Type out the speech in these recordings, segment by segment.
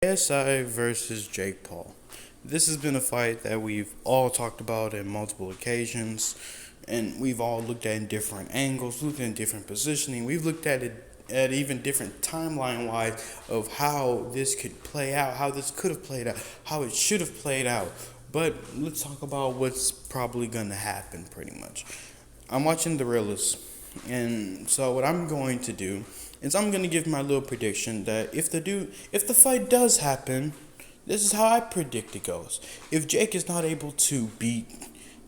KSI versus Jake Paul. This has been a fight that we've all talked about in multiple occasions, and we've all looked at in different angles, looked at different positioning. We've looked at it at even different timeline wise of how this could play out, how this could have played out, how it should have played out. But let's talk about what's probably gonna happen pretty much. I'm watching the realist, and so what I'm going to do is I'm gonna give my little prediction that if the fight does happen, this is how I predict it goes. If Jake is not able to beat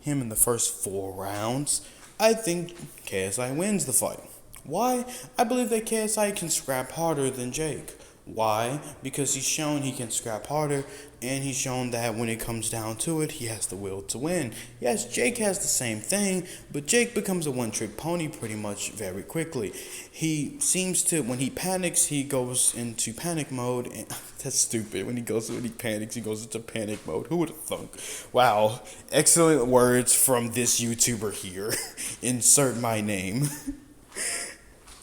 him in the first 4 rounds, I think KSI wins the fight. Why? I believe that KSI can scrap harder than Jake. Why? Because he's shown he can scrap harder, and he's shown that when it comes down to it, he has the will to win. Yes, Jake has the same thing, but Jake becomes a one-trick pony pretty much very quickly. He seems to, when he panics, he goes into panic mode, and that's stupid. When he panics, he goes into panic mode. Who would have thunk? Wow, excellent words from this YouTuber here. Insert my name.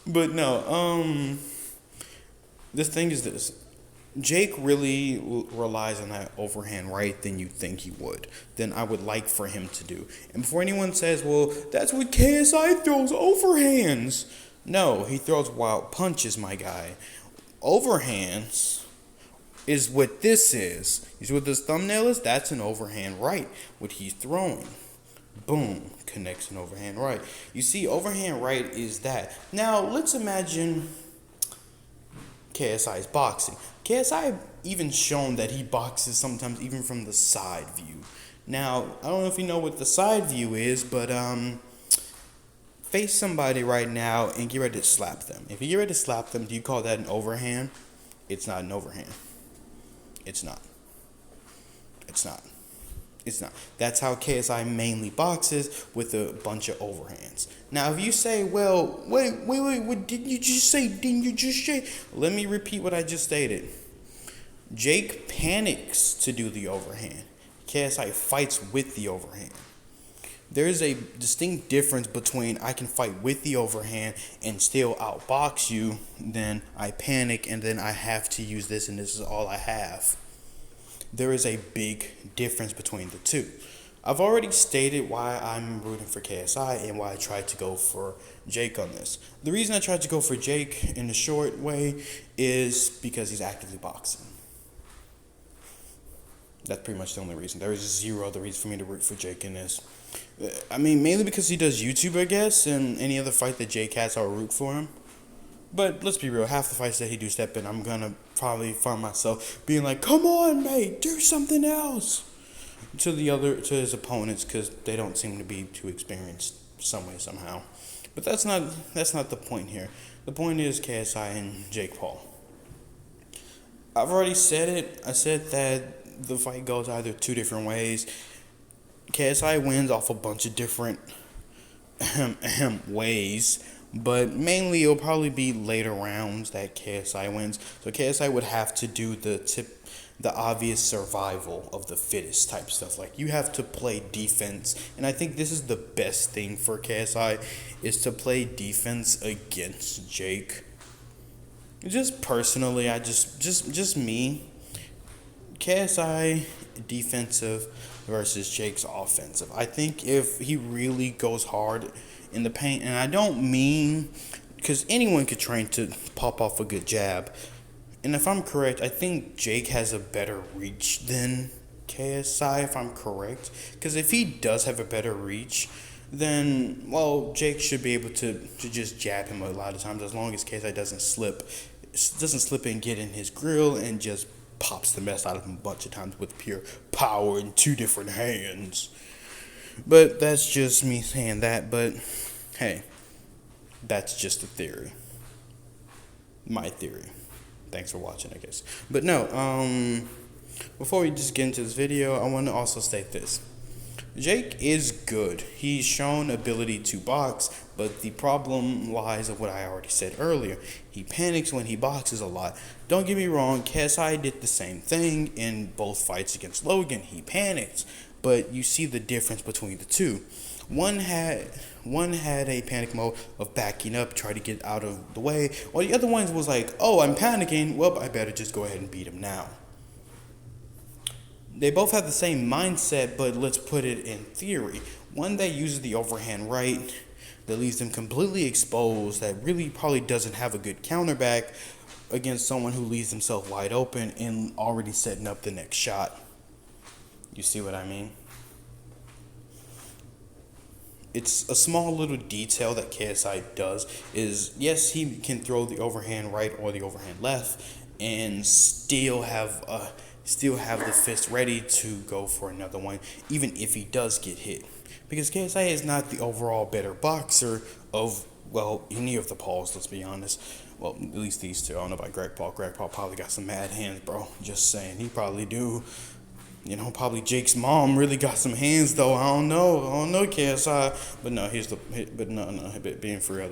But no, the thing is this. Jake really relies on that overhand right than you think he would, than I would like for him to do. And before anyone says, well, that's what KSI throws, overhands. No, he throws wild punches, my guy. Overhands is what this is. You see what this thumbnail is? That's an overhand right, what he's throwing. Boom, connects an overhand right. You see, overhand right is that. Now, let's imagine KSI's boxing. KSI even shown that he boxes sometimes even from the side view. Now, I don't know if you know what the side view is, but face somebody right now and get ready to slap them. If you get ready to slap them, do you call that an overhand? It's not an overhand. It's not. It's not. It's not. That's how KSI mainly boxes, with a bunch of overhands. Now, if you say, well, wait, what didn't you just say? Let me repeat what I just stated. Jake panics to do the overhand. KSI fights with the overhand. There is a distinct difference between I can fight with the overhand and still outbox you, then I panic and then I have to use this and this is all I have. There is a big difference between the two. I've already stated why I'm rooting for KSI and why I tried to go for Jake on this. The reason I tried to go for Jake in a short way is because he's actively boxing. That's pretty much the only reason. There is zero other reason for me to root for Jake in this. I mean, mainly because he does YouTube, I guess, and any other fight that Jake has, I'll root for him. But let's be real, half the fights that he do step in, I'm gonna probably find myself being like, come on, mate, do something else. To his opponents, because they don't seem to be too experienced some way, somehow. But that's not the point here. The point is KSI and Jake Paul. I've already said it. I said that the fight goes either two different ways. KSI wins off a bunch of different ways. But mainly, it'll probably be later rounds that KSI wins. So KSI would have to do the obvious survival of the fittest type stuff. Like, you have to play defense. And I think this is the best thing for KSI, is to play defense against Jake. Just personally, just me. KSI defensive versus Jake's offensive. I think if he really goes hard in the paint, and I don't mean, because anyone could train to pop off a good jab, and if I'm correct, I think Jake has a better reach than KSI, if I'm correct, because if he does have a better reach, then, well, Jake should be able to just jab him a lot of times, as long as KSI doesn't slip and get in his grill and just pops the mess out of him a bunch of times with pure power in two different hands. But that's just me saying that. But hey, that's just a theory. My theory. Thanks for watching, I guess. But no, before we just get into this video, I want to also state this. Jake is good. He's shown ability to box, but the problem lies of what I already said earlier. He panics when he boxes a lot. Don't get me wrong, KSI did the same thing in both fights against Logan. He panicked, but you see the difference between the two. One had a panic mode of backing up, try to get out of the way, while the other one was like, oh, I'm panicking, well, I better just go ahead and beat him now. They both have the same mindset, but let's put it in theory. One that uses the overhand right, that leaves them completely exposed, that really probably doesn't have a good counterback against someone who leaves himself wide open and already setting up the next shot. You see what I mean? It's a small little detail that KSI does is, yes, he can throw the overhand right or the overhand left and still have the fist ready to go for another one, even if he does get hit. Because KSI is not the overall better boxer of, well, any of the Pauls, let's be honest. Well, at least these two. I don't know about Greg Paul. Greg Paul probably got some mad hands, bro. Just saying. He probably do. Probably Jake's mom really got some hands, though. I don't know, KSI. But no, being for real,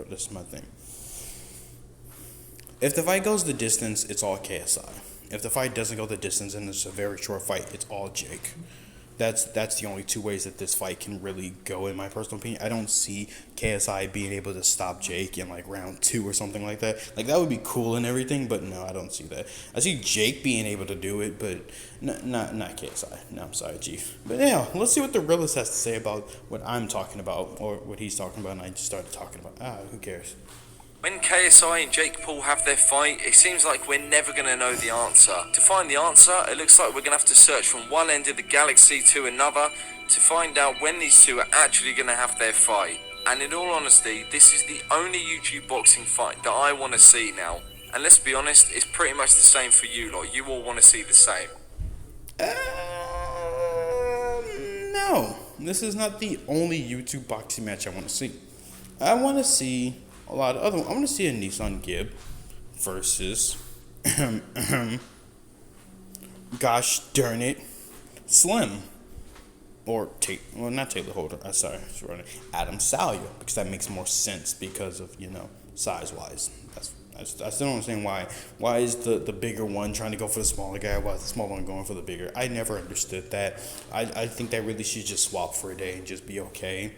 this is my thing. If the fight goes the distance, it's all KSI. If the fight doesn't go the distance and it's a very short fight, it's all Jake. That's the only two ways that this fight can really go, in my personal opinion. I don't see KSI being able to stop Jake in like round 2 or something like that. Like, that would be cool and everything, but no, I don't see that. I see Jake being able to do it, but not KSI. No, I'm sorry, Chief. But yeah, let's see what the realist has to say about what I'm talking about, or what he's talking about, and I just started talking about. Who cares? When KSI and Jake Paul have their fight, it seems like we're never going to know the answer. To find the answer, it looks like we're going to have to search from one end of the galaxy to another to find out when these two are actually going to have their fight. And in all honesty, this is the only YouTube boxing fight that I want to see now. And let's be honest, it's pretty much the same for you lot. You all want to see the same. No. This is not the only YouTube boxing match I want to see. I want to see a lot of other ones. I want to see a Nissan Gibb versus, gosh darn it, Slim. Or, not Taylor Holder. Adam Salyer. Because that makes more sense because of, size-wise. I still don't understand why. Why is the bigger one trying to go for the smaller guy? Why is the smaller one going for the bigger? I never understood that. I think that really should just swap for a day and just be okay.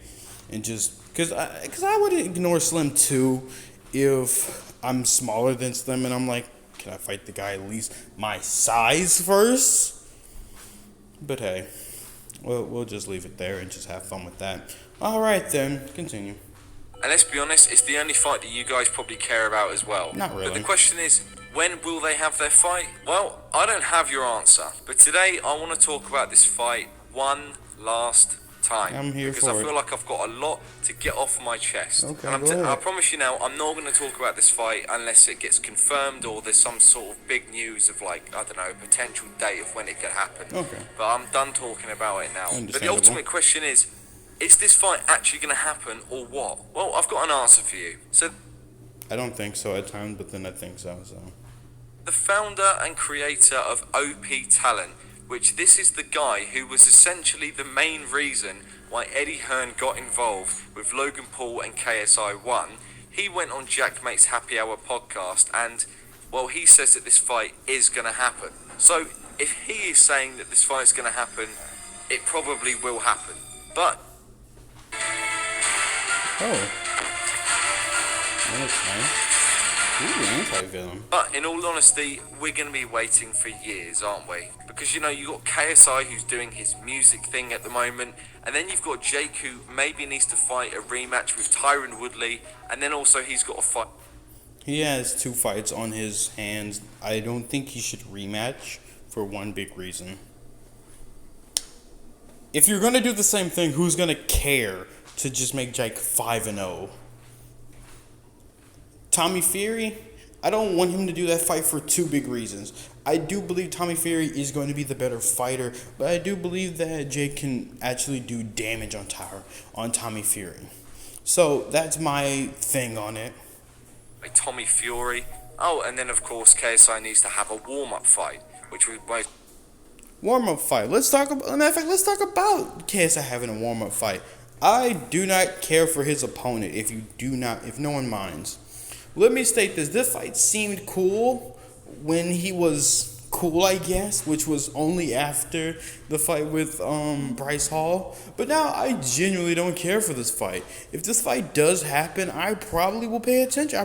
And just, because I would ignore Slim too if I'm smaller than Slim and I'm like, can I fight the guy at least my size first? But hey, we'll just leave it there and just have fun with that. Alright then, continue. And let's be honest, it's the only fight that you guys probably care about as well. Not really. But the question is, when will they have their fight? Well, I don't have your answer. But today, I want to talk about this fight one last time. I'm here because I feel like I've got a lot to get off my chest. Okay, and go ahead. I promise you now, I'm not going to talk about this fight unless it gets confirmed or there's some sort of big news of potential date of when it could happen. Okay. But I'm done talking about it now. But the ultimate question is this fight actually going to happen or what? Well, I've got an answer for you. So, I don't think so at times, but then I think so. the founder and creator of OP Talent, which this is the guy who was essentially the main reason why Eddie Hearn got involved with Logan Paul and KSI-1. He went on Jack Mate's Happy Hour podcast and, well, he says that this fight is going to happen. So, if he is saying that this fight is going to happen, it probably will happen. But that's nice. Ooh, anti-venom. But in all honesty, we're going to be waiting for years, aren't we? Because, you got KSI who's doing his music thing at the moment, and then you've got Jake who maybe needs to fight a rematch with Tyron Woodley, and then also he's got a fight. He has 2 fights on his hands. I don't think he should rematch for one big reason. If you're going to do the same thing, who's going to care to just make Jake 5-0? Tommy Fury, I don't want him to do that fight for 2 big reasons. I do believe Tommy Fury is going to be the better fighter, but I do believe that Jake can actually do damage on Tommy Fury. So that's my thing on it. Like Tommy Fury. Oh, and then of course KSI needs to have a warm-up fight, which we both. Warm-up fight. Let's talk about KSI having a warm-up fight. I do not care for his opponent if no one minds. Let me state this. This fight seemed cool when he was cool, I guess, which was only after the fight with Bryce Hall. But now I genuinely don't care for this fight. If this fight does happen, I probably will pay attention.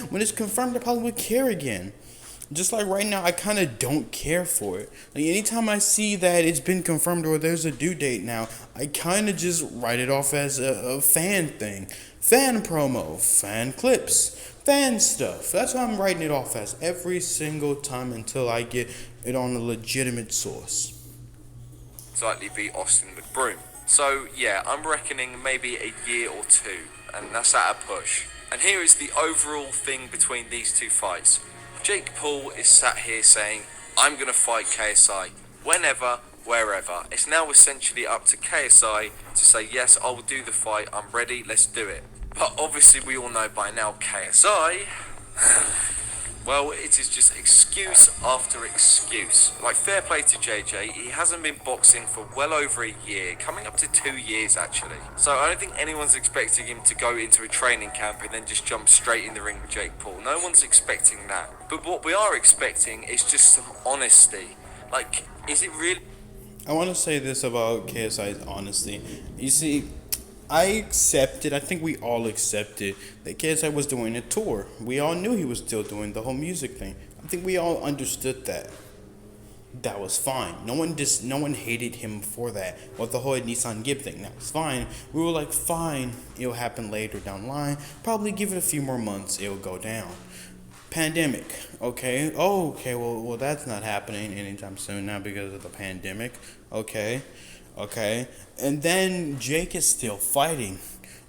When it's confirmed, I probably will care again. Just like right now, I kind of don't care for it. Like anytime I see that it's been confirmed or there's a due date now, I kind of just write it off as a fan thing, fan promo, fan clips, fan stuff. That's what I'm writing it off as every single time until I get it on a legitimate source. Likely be Austin McBroom. So yeah, I'm reckoning maybe a year or two, and that's at a push. And here is the overall thing between these two fights. Jake Paul is sat here saying, I'm gonna fight KSI whenever, wherever. It's now essentially up to KSI to say, yes, I will do the fight, I'm ready, let's do it. But obviously we all know by now KSI well, it is just excuse after excuse. Like, fair play to JJ, he hasn't been boxing for well over a year, coming up to 2 years actually. So I don't think anyone's expecting him to go into a training camp and then just jump straight in the ring with Jake Paul. No one's expecting that. But what we are expecting is just some honesty. Like, is it really... I want to say this about KSI's honesty. You see, I accepted, I think we all accepted that KSI was doing a tour. We all knew he was still doing the whole music thing. I think we all understood that. That was fine. No one hated him for that. Or the whole Nissan Gibb thing. That was fine. We were like, fine, it'll happen later down the line. Probably give it a few more months, it'll go down. Pandemic, okay. Oh, okay, well that's not happening anytime soon now because of the pandemic. Okay. And then Jake is still fighting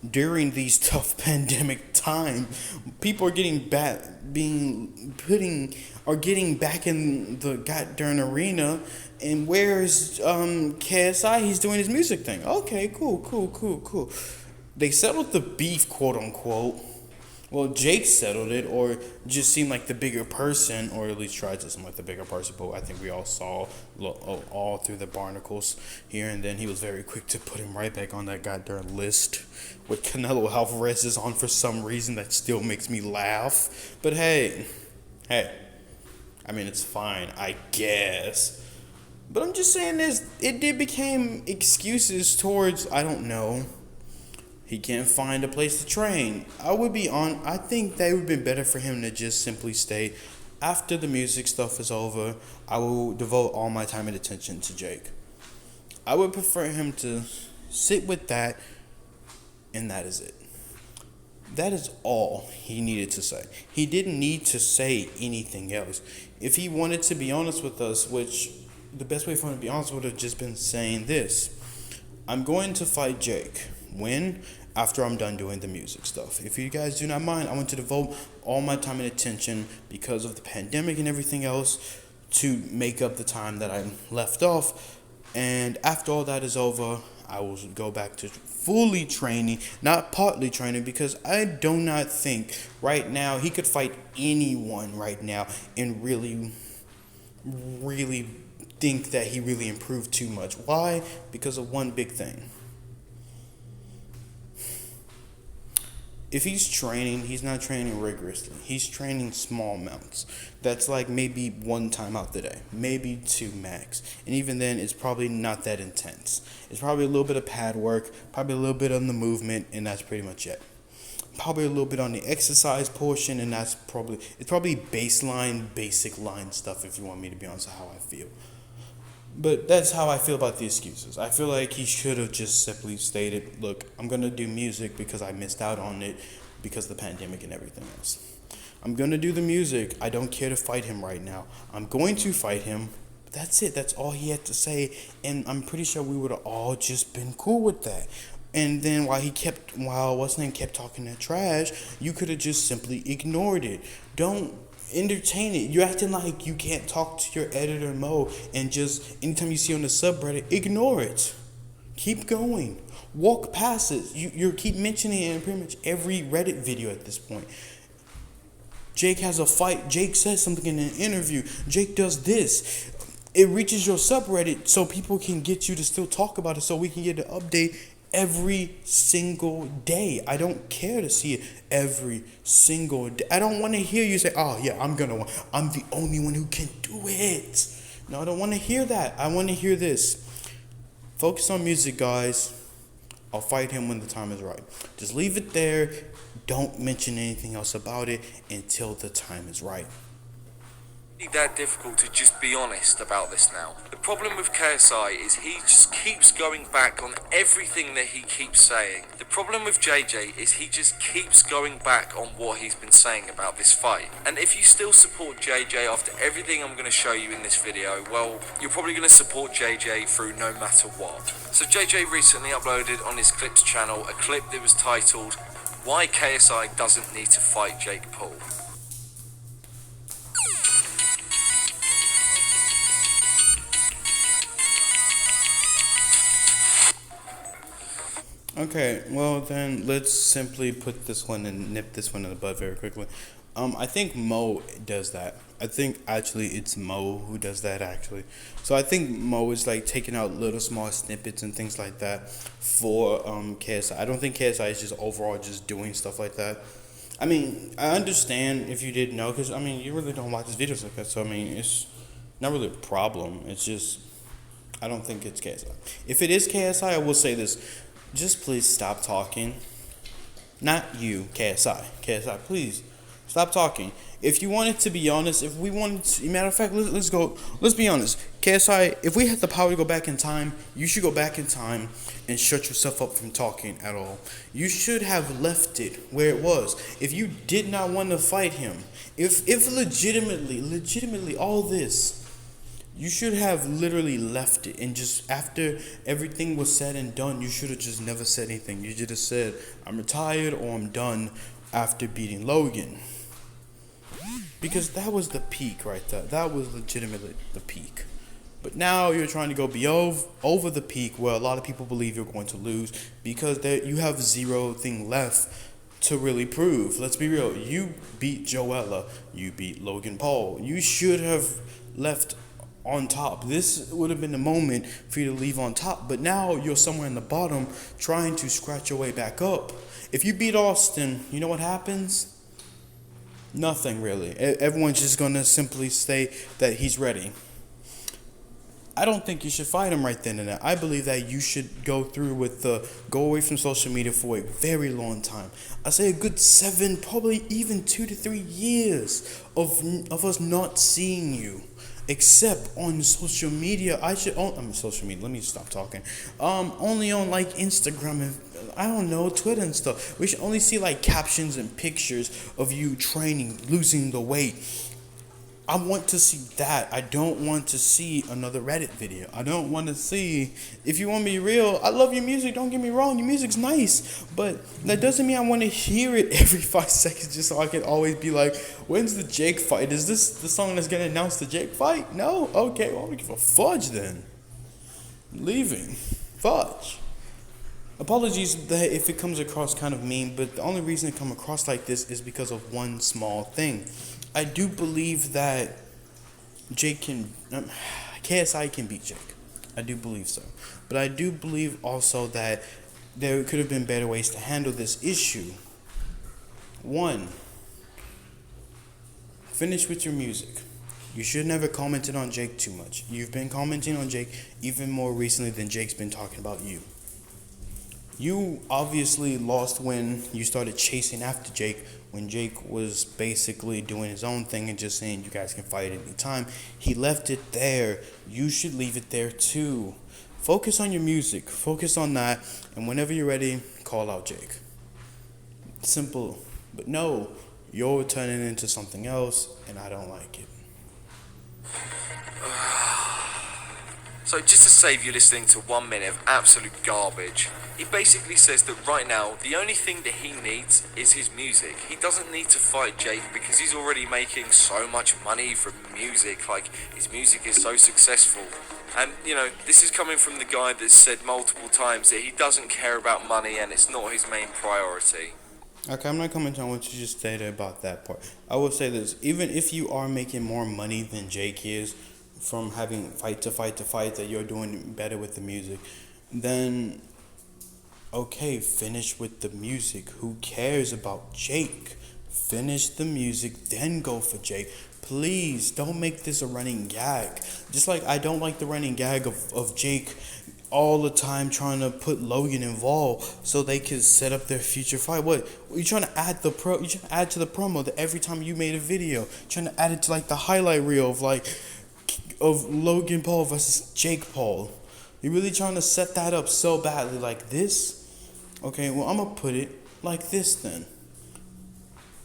during these tough pandemic time. People are getting back in the goddamn arena. And where's KSI? He's doing his music thing. Okay, cool. They settled the beef, quote unquote. Well, Jake settled it, or just seemed like the bigger person, or at least tried to seem like the bigger person. But I think we all saw all through the barnacles here, and then he was very quick to put him right back on that goddamn list with Canelo Alvarez is on for some reason that still makes me laugh. But hey, I mean, it's fine, I guess. But I'm just saying this, it did become excuses towards, I don't know, he can't find a place to train. I think that would have been better for him to just simply state, after the music stuff is over, I will devote all my time and attention to Jake. I would prefer him to sit with that, and that is it. That is all he needed to say. He didn't need to say anything else. If he wanted to be honest with us, which the best way for him to be honest would have just been saying this: I'm going to fight Jake. When? After I'm done doing the music stuff. If you guys do not mind, I want to devote all my time and attention because of the pandemic and everything else to make up the time that I left off. And after all that is over, I will go back to fully training, not partly training, because I do not think right now he could fight anyone right now and really think that he really improved too much. Why? Because of one big thing. If he's training, he's not training rigorously. He's training small amounts. That's like maybe one time out the day, maybe two max. And even then, it's probably not that intense. It's probably a little bit of pad work, probably a little bit on the movement, and that's pretty much it. Probably a little bit on the exercise portion, and it's probably baseline, basic line stuff, if you want me to be honest with how I feel. But that's how I feel about the excuses. I feel like he should have just simply stated, look, I'm going to do music because I missed out on it because of the pandemic and everything else. I'm going to do the music. I don't care to fight him right now. I'm going to fight him. But that's it. That's all he had to say. And I'm pretty sure we would have all just been cool with that. And then while what's his name kept talking that trash, you could have just simply ignored it. Don't entertain it. You're acting like you can't talk to your editor Mo and just anytime you see on the subreddit, ignore it. Keep going. Walk past it. You keep mentioning it in pretty much every Reddit video at this point. Jake has a fight. Jake says something in an interview. Jake does this. It reaches your subreddit so people can get you to still talk about it so we can get an update every single day. I don't care to see it every single day. I don't want to hear you say, oh yeah, I'm the only one who can do it. No, I don't want to hear that. I want to hear this. Focus on music, guys. I'll fight him when the time is right. Just leave it there. Don't mention anything else about it until the time is right. that difficult to just be honest about this now. The problem with KSI is he just keeps going back on everything that he keeps saying. The problem with JJ is he just keeps going back on what he's been saying about this fight. And if you still support JJ after everything I'm going to show you in this video, well, you're probably going to support JJ through no matter what. So JJ recently uploaded on his Clips channel a clip that was titled, "Why KSI Doesn't Need to Fight Jake Paul." Okay, well then let's simply put this one and nip this one in the bud very quickly. I think Mo does that. I think actually it's Mo who does that actually. So I think Mo is like taking out little small snippets and things like that for KSI. I don't think KSI is just overall just doing stuff like that. I mean, I understand if you didn't know, because I mean you really don't watch his videos like that. So I mean it's not really a problem. It's just I don't think it's KSI. If it is KSI, I will say this. Just please stop talking. Not you, KSI. KSI, please stop talking. If you wanted to be honest, if we wanted to, matter of fact, let's be honest. KSI, if we had the power to go back in time, you should go back in time and shut yourself up from talking at all. You should have left it where it was. If you did not want to fight him, if legitimately all this, you should have literally left it, and just after everything was said and done, you should have just never said anything. You should have said, I'm retired or I'm done after beating Logan. Because that was the peak right there. That was legitimately the peak. But now you're trying to go over the peak where a lot of people believe you're going to lose because you have zero thing left to really prove. Let's be real. You beat Joella. You beat Logan Paul. You should have left on top. This would have been the moment for you to leave on top, but now you're somewhere in the bottom trying to scratch your way back up. If you beat Austin, you know what happens? Nothing really. Everyone's just gonna simply say that he's ready. I don't think you should fight him right then and there. I believe that you should go through with go away from social media for a very long time. I say a good 7, probably even 2 to 3 years of us not seeing you. Except on social media. Social media, let me stop talking. Only on like Instagram and I don't know, Twitter and stuff. We should only see like captions and pictures of you training, losing the weight. I want to see that. I don't want to see another Reddit video. I don't want to see, if you want me real, I love your music, don't get me wrong, your music's nice, but that doesn't mean I want to hear it every 5 seconds just so I can always be like, when's the Jake fight? Is this the song that's going to announce the Jake fight? No? Okay, well, I'm going to give a fudge then. I'm leaving. Fudge. Apologies that if it comes across kind of mean, but the only reason it come across like this is because of one small thing. I do believe that KSI can beat Jake. I do believe so. But I do believe also that there could have been better ways to handle this issue. 1, finish with your music. You should never commented on Jake too much. You've been commenting on Jake even more recently than Jake's been talking about you. You obviously lost when you started chasing after Jake, when Jake was basically doing his own thing and just saying you guys can fight at any time. He left it there. You should leave it there too. Focus on your music. Focus on that. And whenever you're ready, call out Jake. Simple. But no, you're turning into something else, and I don't like it. So just to save you listening to 1 minute of absolute garbage, he basically says that right now, the only thing that he needs is his music. He doesn't need to fight Jake because he's already making so much money from music, like his music is so successful. And, you know, this is coming from the guy that's said multiple times that he doesn't care about money and it's not his main priority. Okay, I'm not commenting on what you just stated about that part. I will say this, even if you are making more money than Jake is, from having fight to fight that you're doing better with the music, then okay, finish with the music. Who cares about Jake? Finish the music, then go for Jake. Please don't make this a running gag. Just like I don't like the running gag of Jake all the time trying to put Logan involved so they could set up their future fight. What you trying to add you trying to add to the promo that every time you made a video, trying to add it to like the highlight reel of Logan Paul versus Jake Paul. You really trying to set that up so badly like this? Okay, well I'm gonna put it like this then.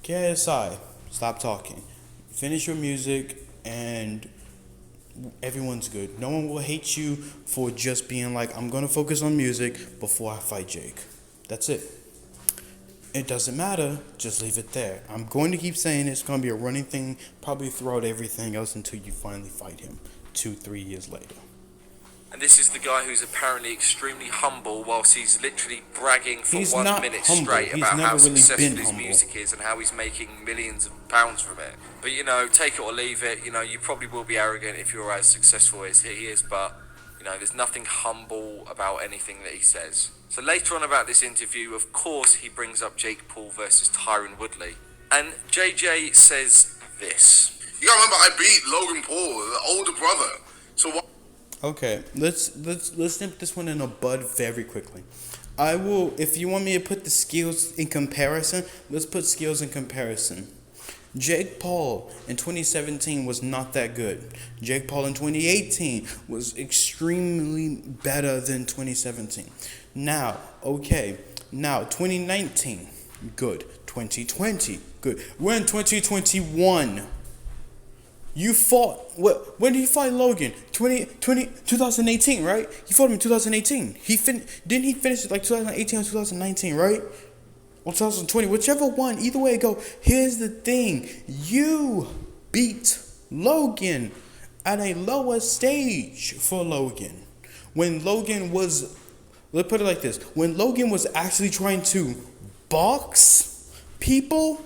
KSI, stop talking. Finish your music and everyone's good. No one will hate you for just being like, I'm gonna focus on music before I fight Jake. That's it. It doesn't matter, just leave it there. I'm going to keep saying it's gonna be a running thing probably throughout everything else until you finally fight him 2-3 years later. And this is the guy who's apparently extremely humble whilst he's literally bragging for He's 1 not minute humble. straight He's about never how really successful been his humble. music is and how he's making millions of pounds from it. But you know, take it or leave it, you know, you probably will be arrogant if you're as successful as he is, but you know, there's nothing humble about anything that he says. So later on about this interview, of course, he brings up Jake Paul versus Tyron Woodley. And JJ says this. You gotta remember, I beat Logan Paul, the older brother. So what? Okay, let's nip this one in the bud very quickly. I will, if you want me to put the skills in comparison, let's put skills in comparison. Jake Paul in 2017 was not that good. Jake Paul in 2018 was extremely better than 2017. Now 2019, good. 2020, good. We're in 2021. You fought, when did you fight Logan? 2018, right? You fought him in 2018. Didn't he finish it like 2018 or 2019, right? Or 2020, whichever one, either way it go. Here's the thing, you beat Logan at a lower stage for Logan. When Logan was, let's put it like this, when Logan was actually trying to box people,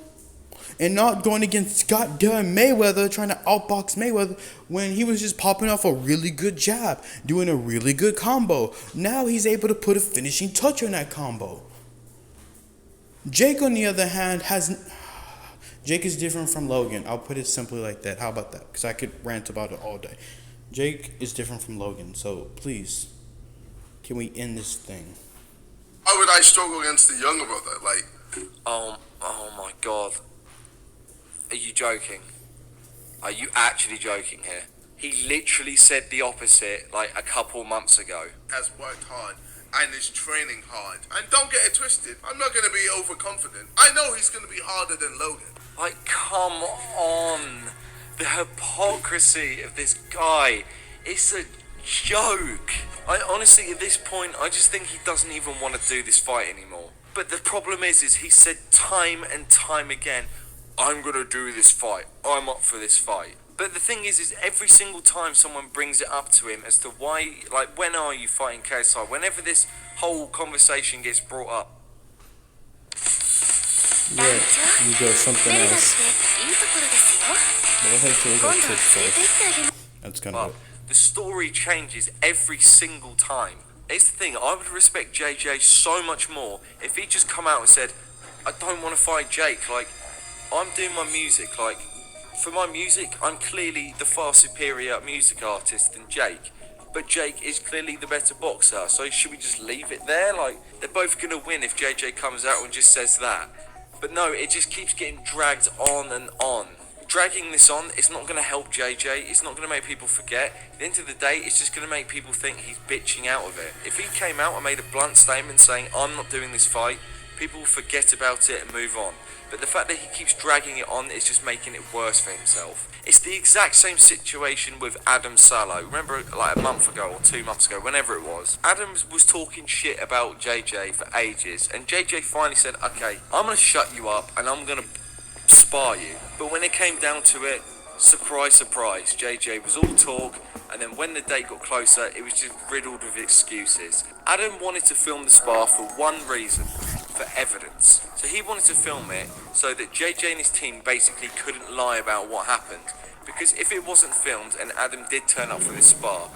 and not going against goddamn Mayweather, trying to outbox Mayweather when he was just popping off a really good jab, doing a really good combo. Now he's able to put a finishing touch on that combo. Jake, on the other hand, Jake is different from Logan. I'll put it simply like that. How about that? Because I could rant about it all day. Jake is different from Logan. So please, can we end this thing? Why would I struggle against the younger brother? Like, Oh my God. Are you joking? Are you actually joking here? He literally said the opposite like a couple months ago. has worked hard and is training hard. And don't get it twisted. I'm not gonna be overconfident. I know he's gonna be harder than Logan. Like, come on. The hypocrisy of this guy. It's a joke. I honestly, at this point, I just think he doesn't even want to do this fight anymore. But the problem is he said time and time again, I'm gonna do this fight. I'm up for this fight. But the thing is every single time someone brings it up to him as to why, like, when are you fighting KSI? Whenever this whole conversation gets brought up. Yeah, you go something else. Go ahead, take that tip first. That's kind of But the story changes every single time. It's the thing, I would respect JJ so much more if he just come out and said, I don't want to fight Jake. Like, I'm doing my music. Like, for my music, I'm clearly the far superior music artist than Jake. But Jake is clearly the better boxer. So should we just leave it there? Like, they're both going to win if JJ comes out and just says that. But no, it just keeps getting dragged on and on. Dragging this on, it's not going to help JJ. It's not going to make people forget. At the end of the day, it's just going to make people think he's bitching out of it. If he came out and made a blunt statement saying, I'm not doing this fight, people will forget about it and move on. But the fact that he keeps dragging it on is just making it worse for himself. It's the exact same situation with Adam Salo. Remember, like a month ago or 2 months ago, whenever it was, Adam was talking shit about JJ for ages, and JJ finally said, okay, I'm going to shut you up and I'm going to spar you. But when it came down to it, surprise, surprise, JJ was all talk, and then when the date got closer, it was just riddled with excuses. Adam wanted to film the spar for one reason, for evidence. So he wanted to film it so that JJ and his team basically couldn't lie about what happened. Because if it wasn't filmed and Adam did turn up for this spar,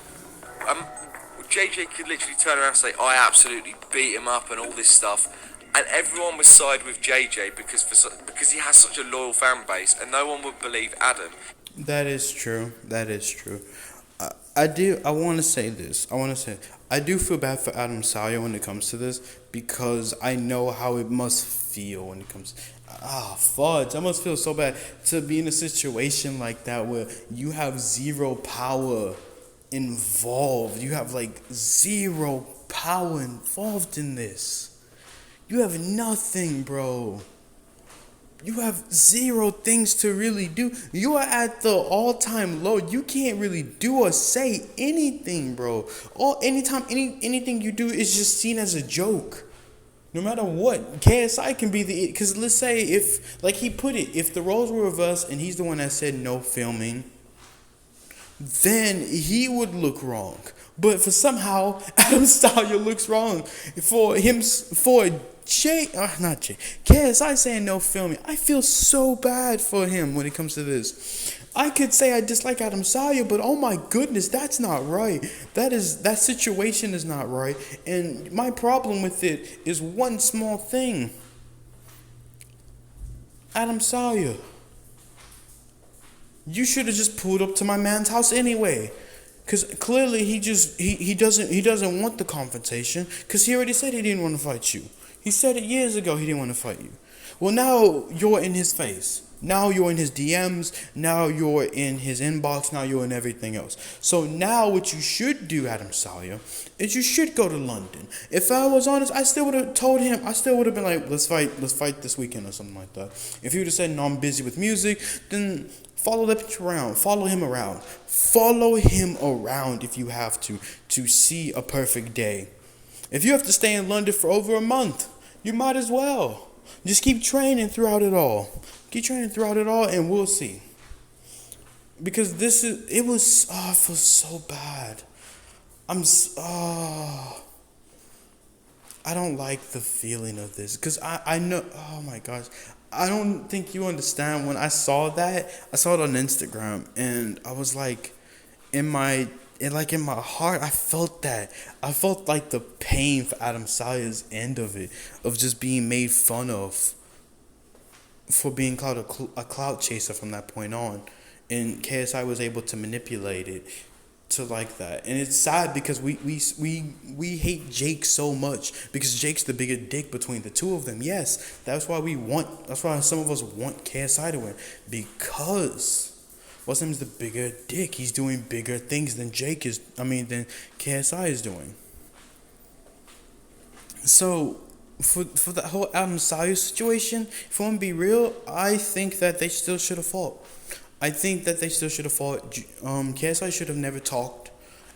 JJ could literally turn around and say, I absolutely beat him up and all this stuff. And everyone would side with JJ because he has such a loyal fan base, and no one would believe Adam. That is true. That is true. I want to say this. I do feel bad for Adam Sawyer when it comes to this because I know how it must feel when it comes. Fudge! I must feel so bad to be in a situation like that where you have zero power involved. You have like zero power involved in this. You have nothing, bro. You have zero things to really do. You are at the all-time low. You can't really do or say anything, bro. Anything you do is just seen as a joke. No matter what, KSI can be the, because let's say if, like he put it, if the roles were reversed and he's the one that said no filming, then he would look wrong. But for somehow Adam Sawyer looks wrong for not Jay, KSI saying no filming. I feel so bad for him when it comes to this. I could say I dislike Adam Sawyer, but oh my goodness, that's not right. That situation is not right. And my problem with it is one small thing. Adam Sawyer, you should have just pulled up to my man's house anyway. Cause clearly he doesn't want the confrontation. Cause he already said he didn't want to fight you. He said it years ago he didn't want to fight you. Well, now you're in his face. Now you're in his DMs. Now you're in his inbox. Now you're in everything else. So now what you should do, Adam Sawyer, is you should go to London. If I was honest, I still would have told him. I still would have been like, let's fight this weekend or something like that. If he would have said, no, I'm busy with music, then follow that bitch around. Follow him around. Follow him around if you have to see a perfect day. If you have to stay in London for over a month, you might as well. Just keep training throughout it all. Keep training throughout it all, and we'll see. Because I feel so bad. I don't like the feeling of this. Because I know, oh my gosh. I don't think you understand. When I saw that, I saw it on Instagram, and I was like, in my heart, I felt that. I felt like the pain for Adam Sawyer's end of it, of just being made fun of for being called a clout chaser from that point on. And KSI was able to manipulate it to like that. And it's sad because we hate Jake so much because Jake's the bigger dick between the two of them. Yes, that's why some of us want KSI to win, because what's him is the bigger dick. He's doing bigger things than than KSI is doing. So for the whole Adam Sawyer situation, if I want to be real, I think that they still should have fought. KSI should have never talked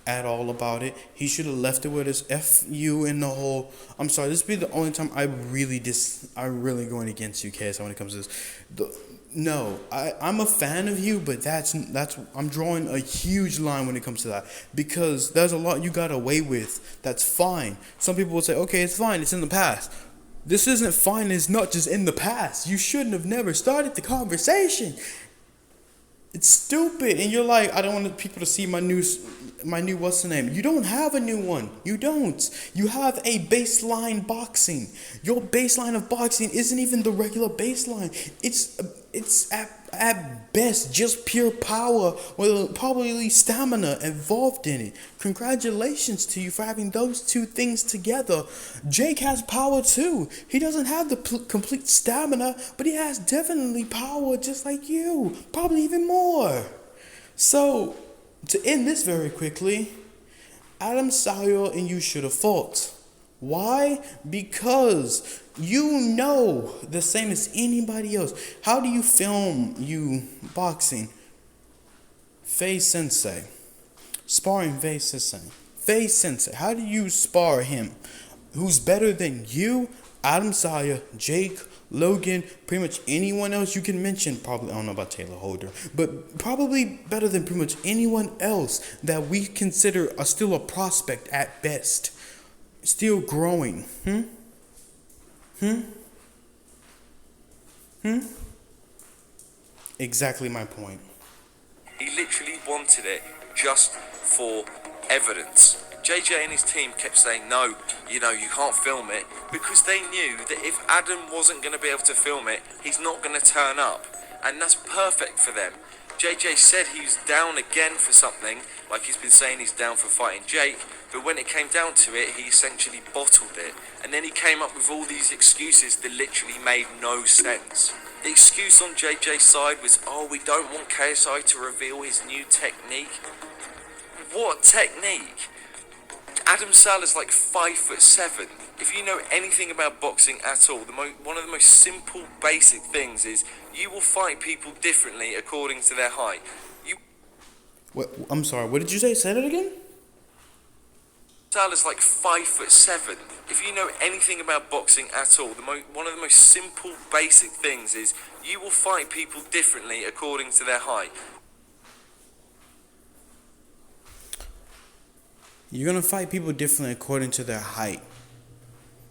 at all about it. He should have left it with his FU in the whole. I'm sorry, this would be the only time I'm really going against you, KSI, when it comes to this. I'm a fan of you, but that's I'm drawing a huge line when it comes to that, because there's a lot you got away with. That's fine. Some people will say, okay, it's fine, it's in the past. This isn't fine. It's not just in the past. You shouldn't have never started the conversation. It's stupid. And you're like, I don't want people to see my new what's the name. You don't have a new one. You don't. You have a baseline boxing. Your baseline of boxing isn't even the regular baseline. It's at best just pure power with probably stamina involved in it. Congratulations to you for having those two things together. Jake has power too. He doesn't have the complete stamina, but he has definitely power just like you. Probably even more. So, to end this very quickly, Adam Sawyer and you should have fought. Why? Because you know the same as anybody else. How do you film you boxing? Faye Sensei. Sparring Faye Sensei. Faye Sensei. How do you spar him? Who's better than you? Adam Sawyer, Jake, Logan, pretty much anyone else you can mention. Probably, I don't know about Taylor Holder, but probably better than pretty much anyone else that we consider still a prospect at best. Still growing. Exactly my point. He literally wanted it just for evidence. JJ and his team kept saying, no, you can't film it, because they knew that if Adam wasn't going to be able to film it, he's not going to turn up. And that's perfect for them. JJ said he was down again for something, like he's been saying he's down for fighting Jake, but when it came down to it, he essentially bottled it. And then he came up with all these excuses that literally made no sense. The excuse on JJ's side was, oh, we don't want KSI to reveal his new technique. What technique? Adam Salah's like 5'7". If you know anything about boxing at all, one of the most simple, basic things is you will fight people differently according to their height. What? I'm sorry. What did you say? Say that again. Salah's like 5'7". If you know anything about boxing at all, one of the most simple, basic things is you will fight people differently according to their height. You're gonna fight people differently according to their height.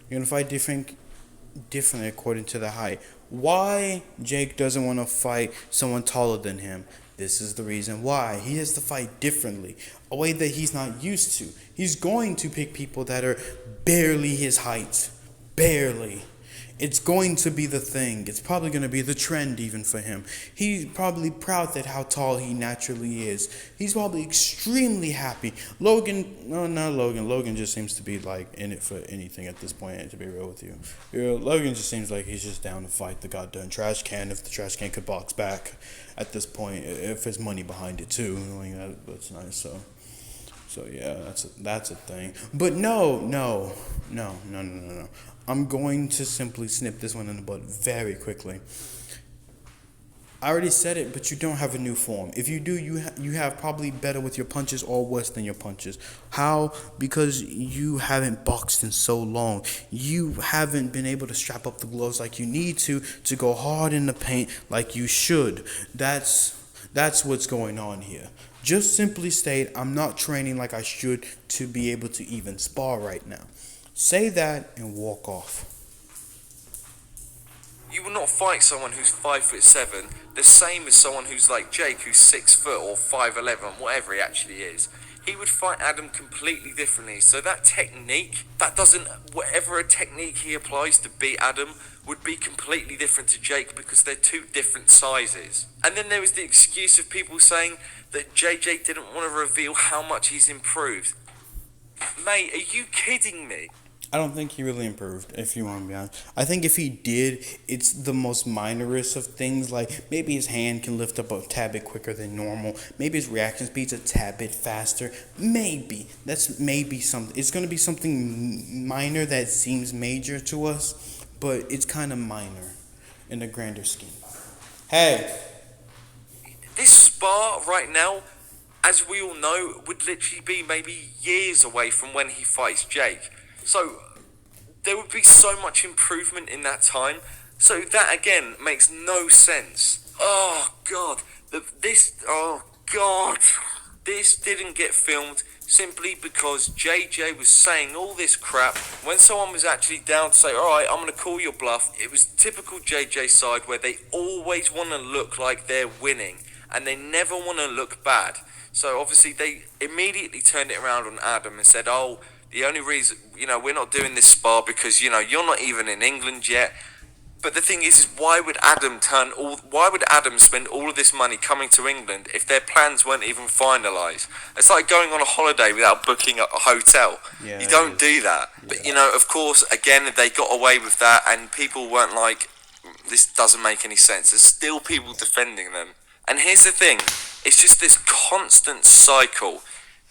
You're gonna fight differently according to their height. Why Jake doesn't want to fight someone taller than him? This is the reason why. He has to fight differently, a way that he's not used to. He's going to pick people that are barely his height. Barely. It's going to be the thing. It's probably going to be the trend even for him. He's probably proud that how tall he naturally is. He's probably extremely happy. Logan just seems to be like in it for anything at this point, to be real with you. Logan just seems like he's just down to fight the goddamn trash can if the trash can could box back at this point, if there's money behind it too. That's nice. So yeah, that's a thing. But no. I'm going to simply snip this one in the bud very quickly. I already said it, but you don't have a new form. If you do, you have probably better with your punches or worse than your punches. How? Because you haven't boxed in so long. You haven't been able to strap up the gloves like you need to go hard in the paint like you should. That's what's going on here. Just simply state, I'm not training like I should to be able to even spar right now. Say that and walk off. You will not fight someone who's 5'7", the same as someone who's like Jake, who's 6 foot or 5'11", whatever he actually is. He would fight Adam completely differently. So that technique, whatever a technique he applies to beat Adam would be completely different to Jake because they're two different sizes. And then there was the excuse of people saying that JJ didn't want to reveal how much he's improved. Mate, are you kidding me? I don't think he really improved, if you want to be honest. I think if he did, it's the most minorest of things. Like, maybe his hand can lift up a tad bit quicker than normal. Maybe his reaction speed's a tad bit faster. Maybe. That's maybe something. It's going to be something minor that seems major to us, but it's kind of minor in the grander scheme. Hey! This spar right now, as we all know, would literally be maybe years away from when he fights Jake. So, there would be so much improvement in that time. So that, again, makes no sense. Oh, God. This didn't get filmed simply because JJ was saying all this crap. When someone was actually down to say, alright, I'm going to call your bluff, it was typical JJ side where they always want to look like they're winning. And they never want to look bad. So, obviously, they immediately turned it around on Adam and said, oh, the only reason, we're not doing this spar because, you're not even in England yet. But the thing is why would Adam spend all of this money coming to England if their plans weren't even finalised? It's like going on a holiday without booking a hotel. Yeah, you don't do that. Yeah. But, of course, again, they got away with that and people weren't like, this doesn't make any sense. There's still people defending them. And here's the thing, it's just this constant cycle.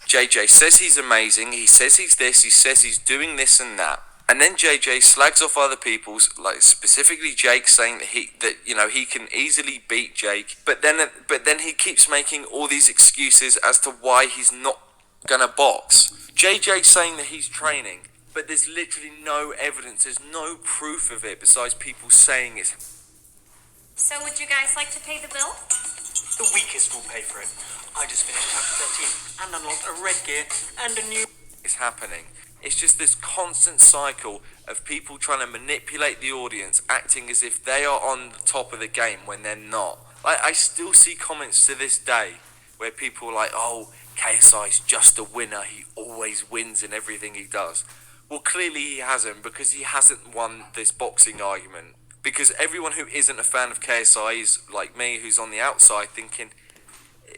JJ says he's amazing, he says he's this, he says he's doing this and that. And then JJ slags off other people's, like specifically Jake, saying that he can easily beat Jake. But then he keeps making all these excuses as to why he's not gonna box. JJ saying that he's training, but there's literally no evidence, there's no proof of it besides people saying it. So would you guys like to pay the bill? The weakest will pay for it. I just finished chapter 13 and unlocked a red gear and a new... It's happening. It's just this constant cycle of people trying to manipulate the audience, acting as if they are on the top of the game when they're not. I still see comments to this day where people are like, oh, KSI's just a winner. He always wins in everything he does. Well, clearly he hasn't, because he hasn't won this boxing argument. Because everyone who isn't a fan of KSI is like me, who's on the outside thinking,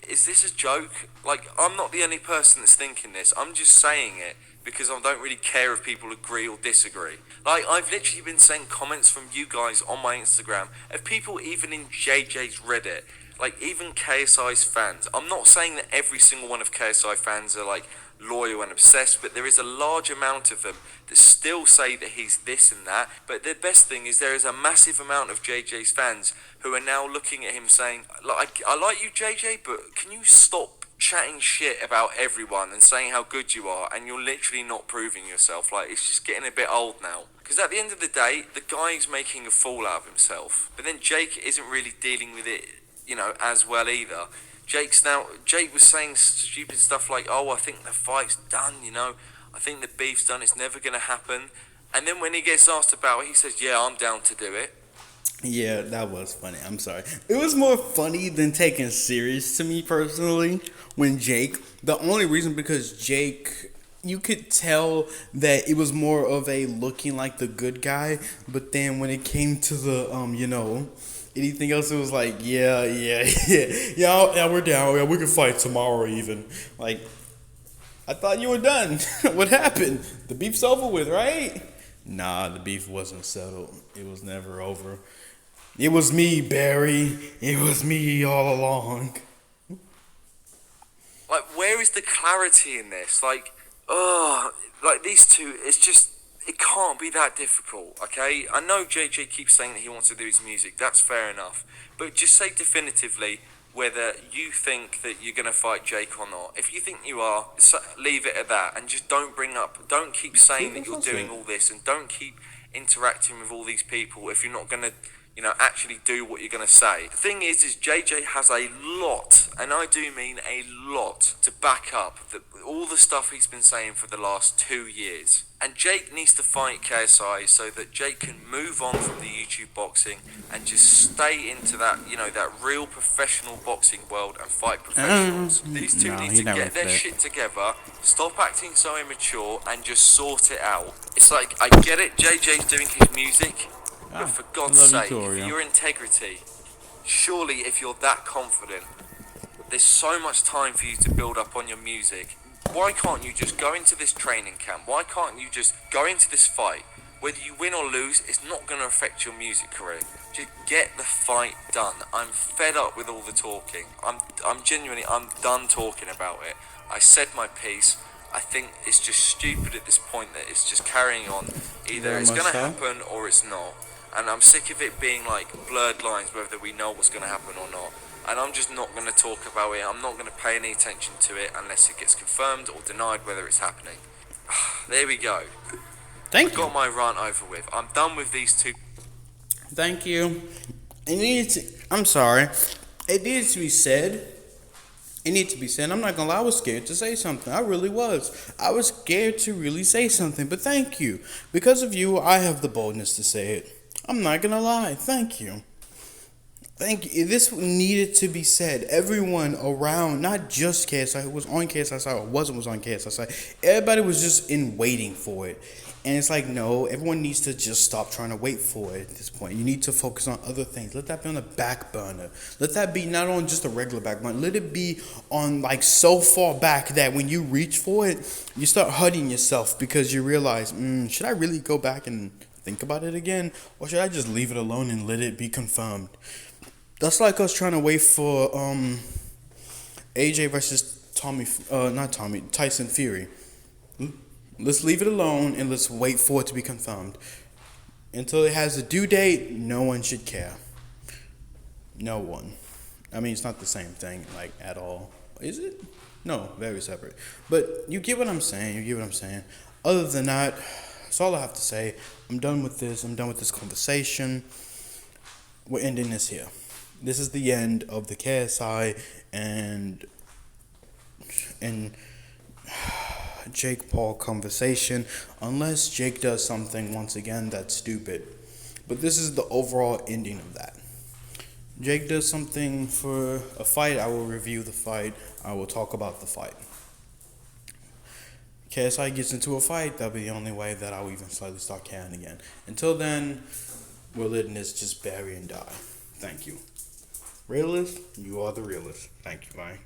is this a joke? Like, I'm not the only person that's thinking this. I'm just saying it because I don't really care if people agree or disagree. Like, I've literally been saying comments from you guys on my Instagram of people even in JJ's Reddit, like even KSI's fans. I'm not saying that every single one of KSI fans are like loyal and obsessed, but there is a large amount of them that still say that he's this and that. But the best thing is there is a massive amount of JJ's fans who are now looking at him saying, like, I like you, JJ, but can you stop chatting shit about everyone and saying how good you are, and you're literally not proving yourself? Like, it's just getting a bit old now. Because at the end of the day, the guy's making a fool out of himself. But then Jake isn't really dealing with it, you know, as well either. Jake was saying stupid stuff like, oh, I think the fight's done, you know, I think the beef's done, it's never going to happen. And then when he gets asked about it, he says, yeah, I'm down to do it. Yeah, that was funny. I'm sorry. It was more funny than taken serious to me personally when Jake, the only reason because Jake, you could tell that it was more of a looking like the good guy, but then when it came to the, you know, anything else, it was like, yeah, we're down. Yeah, we can fight tomorrow even. Like, I thought you were done. What happened? The beef's over with, right? Nah, the beef wasn't settled. It was never over. It was me, Barry. It was me all along. Like, where is the clarity in this? Like, like these two, it's just, it can't be that difficult, okay? I know JJ keeps saying that he wants to do his music. That's fair enough. But just say definitively whether you think that you're going to fight Jake or not. If you think you are, leave it at that. And just don't keep saying that you're doing all this. And don't keep interacting with all these people if you're not going to, you know, actually do what you're going to say. The thing is JJ has a lot, and I do mean a lot, to back up all the stuff he's been saying for the last 2 years. And Jake needs to fight KSI so that Jake can move on from the YouTube boxing and just stay into that, you know, that real professional boxing world and fight professionals. These two need to get their shit together, stop acting so immature, and just sort it out. It's like, I get it, JJ's doing his music, but for God's sake, for your integrity, surely if you're that confident, there's so much time for you to build up on your music. Why can't you just go into this training camp? Why can't you just go into this fight? Whether you win or lose, it's not going to affect your music career. Just get the fight done. I'm fed up with all the talking. I'm genuinely, I'm done talking about it. I said my piece. I think it's just stupid at this point that it's just carrying on. Either it's going to happen or it's not. And I'm sick of it being like blurred lines whether we know what's going to happen or not. And I'm just not going to talk about it. I'm not going to pay any attention to it unless it gets confirmed or denied whether it's happening. There we go. Thank you. Got my rant over with. I'm done with these two. Thank you. I'm sorry. It needs to be said. It needs to be said. I'm not going to lie. I was scared to say something. I really was. I was scared to really say something. But thank you. Because of you, I have the boldness to say it. I'm not going to lie. Thank you. Thank you. This needed to be said. Everyone around, not just KSI, who was on KSI side or was on KSI side, everybody was just in waiting for it. And it's like, no, everyone needs to just stop trying to wait for it at this point. You need to focus on other things. Let that be on the back burner. Let that be not on just a regular back burner. Let it be on like so far back that when you reach for it, you start hurting yourself because you realize, should I really go back and think about it again? Or should I just leave it alone and let it be confirmed? That's like us trying to wait for AJ versus Tyson Fury. Let's leave it alone and let's wait for it to be confirmed. Until it has a due date, no one should care. No one. I mean, it's not the same thing, like, at all. Is it? No, very separate. But you get what I'm saying. Other than that, that's all I have to say. I'm done with this. I'm done with this conversation. We're ending this here. This is the end of the KSI and Jake Paul conversation, unless Jake does something once again that's stupid. But this is the overall ending of that. Jake does something for a fight, I will review the fight. I will talk about the fight. KSI gets into a fight, that'll be the only way that I'll even slightly start caring again. Until then, we're letting this just bury and die. Thank you. Realist, you are the realist. Thank you, bye.